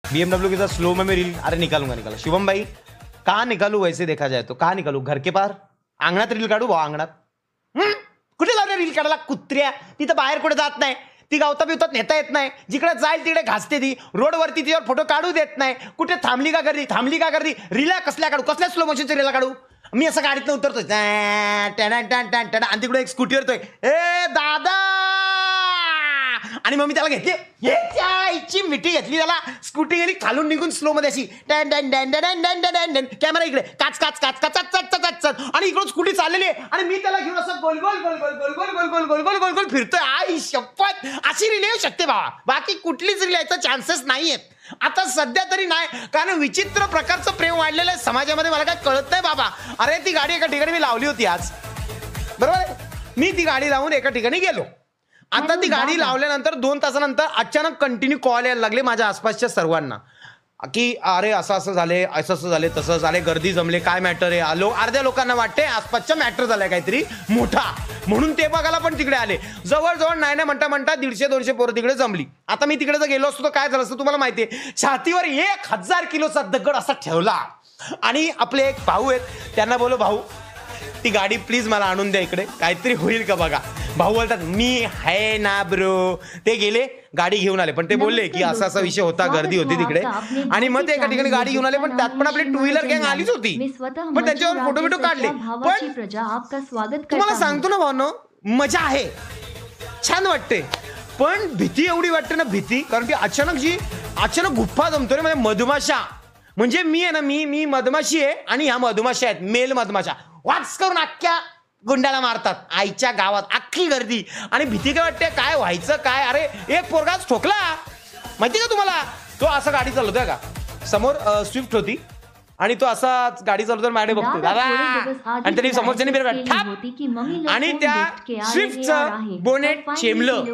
BMW के साथ slow में मैं रील, अरे निकालूंगा। शिवम भाई कहाँ निकालू? वैसे देखा जाए तो कहाँ निकालू? घर के पार अंगणात रील काढू भाऊ, अंगणात? कुठे जाऊ रे रील काढायला? कुत्र्या, तिथं बाहेर कुठे जात नाही, ती गावता बिवतात नेता येत नाही, जिकडे जाईल तिकडे घासते ती, रोडवरती तिच्यावर फोटो काढू देत नाही, कुठे थांबली का गर्दी रिला कसल्या काढू, कसल्या स्लो मोशनच्या रिला काढू? मी असं गाडीतनं उतरतोय आणि तिकडे एक स्कूटी वरतोय, ए दादा, आणि मग मी त्याला घेतली, आईची मिठी घेतली, त्याला स्कूटी गेली खालून निघून स्लो मध्ये अशी कॅमेरा इकडे काच काच काच काच काच काच, आणि इकडून स्कूटी चाललेली आहे आणि मी त्याला घेऊन असं गोल गोल गोल गोल गोल गोल गोल गोल गोल गोल गोल गोल फिरतोय. आई शपथ, अशी रील येऊ शकते बाबा, बाकी कुठलीच रील यायचा चान्सेस नाहीयेत आता सध्या तरी नाही, कारण विचित्र प्रकारचं प्रेम वाढलेलं आहे समाजामध्ये. मला काय कळत नाही बाबा. अरे ती गाडी एका ठिकाणी मी लावली होती आज, बरोबर आहे, मी ती गाडी लावून एका ठिकाणी गेलो. आता ती गाडी लावल्यानंतर 2 तासानंतर अचानक कंटिन्यू कॉल यायला लागले माझ्या आसपासच्या सर्वांना की अरे असं असं झाले, असं असं झाले, तसं झाले, गर्दी जमले, काय मॅटर आहे. अर्ध्या लोकांना वाटते आसपासचा मॅटर झालाय काहीतरी मोठा, म्हणून ते बघायला पण तिकडे आले. जवळजवळ नाही म्हणता म्हणता 150-200 पोरं तिकडे जमली. आता मी तिकडे जर गेलो असतो तर काय झालं असतं तुम्हाला माहितीये, छातीवर 1000 किलोचा दगड असा ठेवला आणि आपले एक भाऊ आहेत त्यांना बोलो, भाऊ ती गाडी प्लीज मला आणून द्या इकडे, काहीतरी होईल का बघा. भाऊ बोलतात मी आहे ना ब्रो. ते गेले गाडी घेऊन आले, पण ते बोलले की असा असा विषय होता, गर्दी होती तिकडे, आणि मग ते एका ठिकाणी गाडी घेऊन आले, पण त्यात पण आपली 2 व्हीलर गँग आलीच होती, पण त्याच्यावर फोटो बिटो काढले. पण तुम्हाला सांगतो ना भावनो, मजा आहे, छान वाटते, पण भीती एवढी वाटते ना, भीती, कारण की अचानक गुफ्फा जमतो रे, म्हणजे मधमाशा, म्हणजे मी आहे ना, मी मधमाशी आहे आणि ह्या मधमाशा आहेत मेल मधमाशा, वाच करून अख्ख्या गुंडाला मारतात आईच्या गावात, अख्खी गर्दी, आणि भीती काय वाटते, काय व्हायचं काय. अरे एक पोरगाच ठोकला माहिती का तुम्हाला, तो असं गाडी चालवतोय का, समोर स्विफ्ट होती आणि तो असा गाडी चालवतो, माझ्याकडे बघतो दादा, आणि त्यांनी समोरच्याने ठाप, आणि त्या स्विफ्टचं बोनेट चेमलं.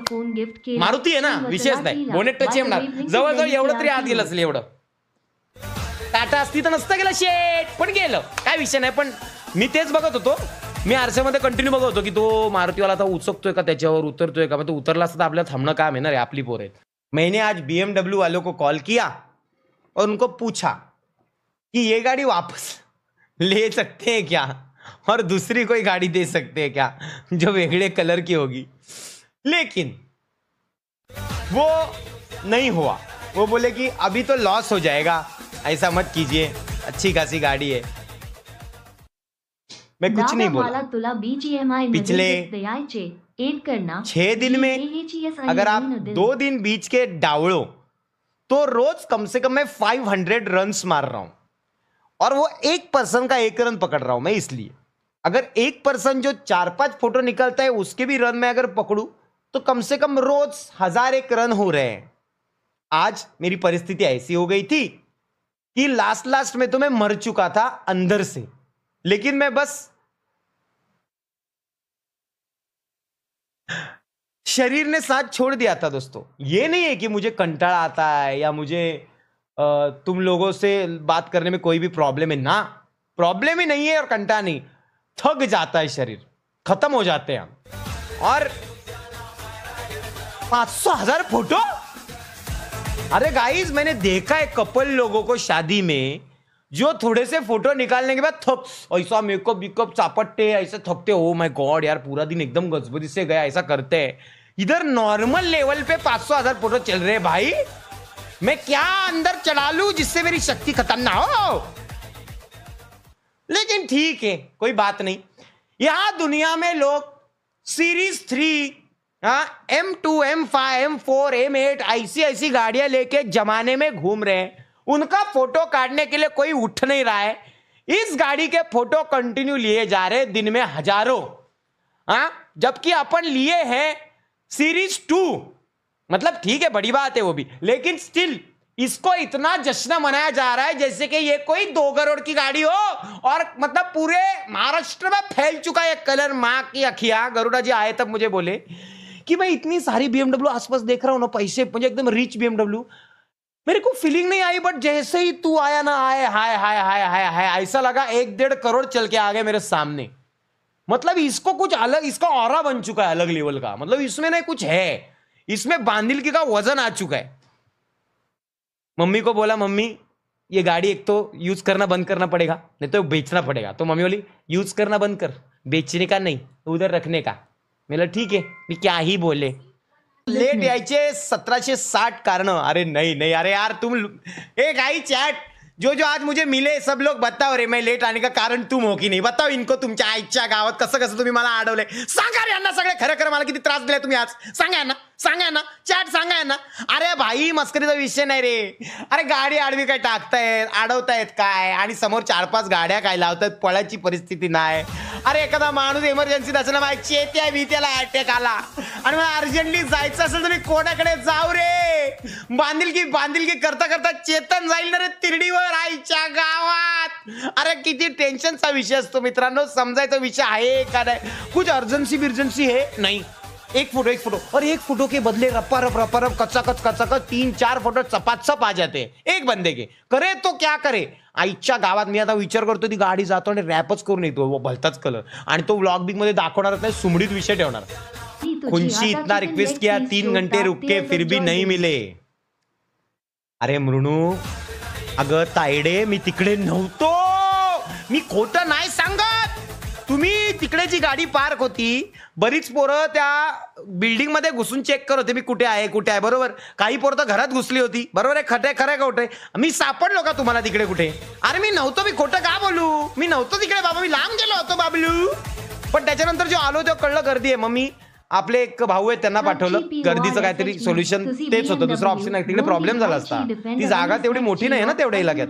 मारुती आहे ना, विशेष नाही, बोनेट तर चेमणार, जवळजवळ एवढं तरी आत गेलं असेल, एवढं. टाटा असती तर नसतं गेलं शेट, पण गेलं, काय विषय नाही. पण मी तेच बघत होतो, मी आरशामध्ये कंटिन्यू बघत होतो की तो मारुतीवाला आता उचकतोय का, त्याच्यावर उतरतोय का. मग तो उतरला असता तर आपल्याला थांबणं काम आहे ना रे, आपली पोर आहेत. मैंने आज BMW वालों को कॉल किया और उनको पूछा कि ये गाड़ी वापस ले सकते हैं क्या, और दूसरी कोई गाड़ी दे सकते हैं क्या जो वेगड़े कलर की होगी. लेकिन वो नहीं हुआ. वो बोले कि अभी तो लॉस हो जाएगा, ऐसा मत कीजिए, अच्छी खासी गाड़ी है. मैं कुछ नहीं बोला. पिछले 6 दिन में अगर आप 2 दिन बीच के डावड़ो तो रोज कम से कम मैं 500 रन्स मार रहा हूं, और वो एक पर्सन का 1 रन पकड़ रहा हूं मैं. इसलिए अगर एक पर्सन जो 4-5 फोटो निकलता है उसके भी रन में अगर पकड़ू तो कम से कम रोज 1001 रन हो रहे हैं. आज मेरी परिस्थिति ऐसी हो गई थी कि लास्ट में तो मैं मर चुका था अंदर से, लेकिन मैं बस शरीर ने साथ छोड़ दिया था दोस्तों. ये नहीं है कि मुझे कंटाळा आता है या मुझे तुम लोगों से बात करने में कोई भी प्रॉब्लम है ना, प्रॉब्लम ही नहीं है और कंटाळा नहीं, थक जाता है शरीर, खत्म हो जाते हैं हम. और 500,000 फोटो, अरे गाइस मैंने देखा है कपल लोगों को शादी में जो थोड़े से फोटो निकालने के बाद थक, ऐसा मेकअप विकअप चापटते, ऐसे थकते, ओ माय गॉड यार पूरा दिन एकदम गजबजी से गया, ऐसा करते हैं. इधर नॉर्मल लेवल पे 500,000 फोटो चल रहे हैं भाई. मैं क्या अंदर चढ़ा लूं जिससे मेरी शक्ति खत्म ना हो, लेकिन ठीक है कोई बात नहीं. यहां दुनिया में लोग series 3, M2, M5, M4, M8 ऐसी गाड़ियां लेके जमाने में घूम रहे हैं. उनका फोटो काटने के लिए कोई उठ नहीं रहा है. इस गाड़ी के फोटो कंटिन्यू लिए जा रहे दिन में हजारों, जबकि अपन लिए हैं सीरीज 2. मतलब ठीक है बड़ी बात है वो भी, लेकिन स्टिल इसको इतना जश्न मनाया जा रहा है जैसे कि ये कोई 2 करोड़ की गाड़ी हो, और मतलब पूरे महाराष्ट्र में फैल चुका है कलर. माँ की अखिया. गरुड़ा जी आए तब मुझे बोले कि मैं इतनी सारी BMW आसपास देख रहा हूं ना, पैसे मुझे एकदम रिच BMW, मेरे को फीलिंग नहीं आई, बट जैसे ही तू आया ना, आए हाय हाय हाय हाय हाय, ऐसा लगा 1-1.5 करोड़ चल के आ गए मेरे सामने. मतलब इसको कुछ अलग, इसका ऑरा बन चुका है अलग लेवल का. मतलब इसमें नहीं कुछ है, इसमें बांदिलकी का वजन आ चुका है. मम्मी को बोला मम्मी ये गाड़ी एक तो यूज करना बंद करना पड़ेगा नहीं तो बेचना पड़ेगा. तो मम्मी बोली यूज करना बंद कर, बेचने का नहीं, उधर रखने का. मला ठीक आहे, मी क्या ही बोले. लेट यायचे 1760 कारण. अरे नहीं नहीं, अरे यार तुम एक आई चैट जो जो आज मुझे मिले सब लोग बताओ रे, मैं लेट आने का कारण तुम हो की नाही. बताओ इनको तुमच्या आईच्या गावात कसं कसं तुम्ही मला अडवले. सांगा रे यांना सगळे खरं खरं मला किती त्रास दिलाय तुम्ही आज. सांगा यांना, सांगा यांना, चॅट सांगा यांना. अरे भाई मस्करीचा विषय नाही रे. अरे गाडी आडवी काय टाकतायत, अडवतायत काय, आणि समोर 4-5 गाड्या काय लावतायत, पळायची परिस्थिती नाही. अरे एखादा माणूस इमर्जन्सीत असेल ना, माझ्या चेत्या त्याला अटॅक आला आणि मला अर्जंटली जायचं असेल तर मी कोणाकडे जाऊ रे. बांधिलकी करता करता चेतन जाईल ना रे तिरडीवर आईच्या गावात. अरे किती टेन्शनचा विषय असतो मित्रांनो, समजायचा विषय आहे का नाही. कुछ अर्जन्सी बिर्जन्सी है नहीं. एक फोटो और एक फोटो के बदले रप कचाकच 3-4 फोटो चपाचप आ जाते एक बंदे के. करे तो क्या करे. आईच्या गावात मी आता विचार करतो ती गाडी जातो आणि रॅपच करून येतो भलताच कलर, आणि तो व्लॉग बिग मध्ये दाखवणारच नाही, सुमडीत विषय ठेवणार. खुनशी इतना रिक्वेस्ट किया 3 घंटे रुके फिर भी नहीं मिले. अरे मृणू, अगं तायडे मी तिकडे नव्हतो, मी खोटं नाही सांगत. तुम्ही तिकडे जी गाडी पार्क होती, बरीच पोरं त्या बिल्डिंग मध्ये घुसून चेक करत होते मी कुठे आहे बरोबर. काही पोरं तर घरात घुसली होती बरोबर आहे. खरं का खोटं. मी सापडलो का तुम्हाला तिकडे कुठे. अरे मी नव्हतो, मी खोटं का बोलू. मी नव्हतो तिकडे बाबा, मी लांब गेलो होतो बाबलू. पण त्याच्यानंतर जो आलो तेव्हा कळलं गर्दी आहे. मग मी आपले एक भाऊ आहेत त्यांना पाठवलं, गर्दीचं काहीतरी सोल्युशन तेच होतं, दुसरा ऑप्शन नाही. तिकडे प्रॉब्लेम झाला असता, ती जागा तेवढी मोठी नाही ना तेवढ्या इलाक्यात.